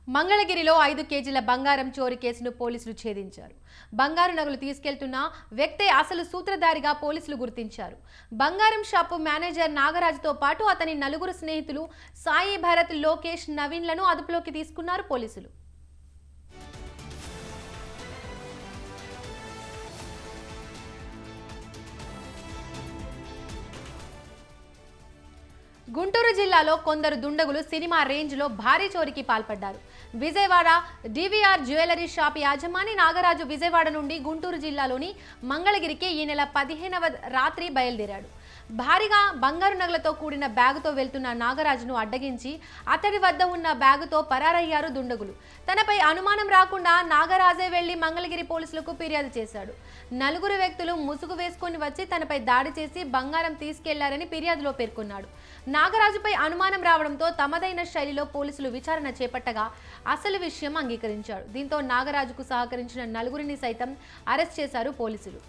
మంగళగిరిలో 5 కేజీల బంగారం చోరీ కేసును పోలీసులు ఛేదించారు. బంగారు నగలు తీసుకెళ్తున్న వ్యక్తే అసలు సూత్రధారిగా పోలీసులు గుర్తించారు. బంగారం షాపు మేనేజర్ నాగరాజుతో పాటు అతని నలుగురు స్నేహితులు సాయి భరత్, లోకేష్, నవీన్లను అదుపులోకి తీసుకున్నారు పోలీసులు. గుంటూరు జిల్లాలో కొందరు దుండగులు సినిమా రేంజ్లో భారీ చోరీకి పాల్పడ్డారు. విజయవాడ డివిఆర్ జ్యువెలరీ షాప్ యాజమాని నాగరాజు విజయవాడ నుండి గుంటూరు జిల్లాలోని మంగళగిరికి ఈ నెల 15వ రాత్రి బయలుదేరాడు. భారీగా బంగారు నగలతో కూడిన బ్యాగుతో వెళ్తున్న నాగరాజును అడ్డగించి అతడి వద్ద ఉన్న బ్యాగుతో పరారయ్యారు దుండగులు. తనపై అనుమానం రాకుండా నాగరాజే వెళ్లి మంగళగిరి పోలీసులకు ఫిర్యాదు చేశాడు. నలుగురు వ్యక్తులు ముసుగు వేసుకొని వచ్చి తనపై దాడి చేసి బంగారం తీసుకెళ్లారని ఫిర్యాదులో పేర్కొన్నాడు. నాగరాజుపై అనుమానం రావడంతో తమదైన శైలిలో పోలీసులు విచారణ చేపట్టగా అసలు విషయం అంగీకరించాడు. దీంతో నాగరాజుకు సహకరించిన నలుగురిని సైతం అరెస్ట్ చేశారు పోలీసులు.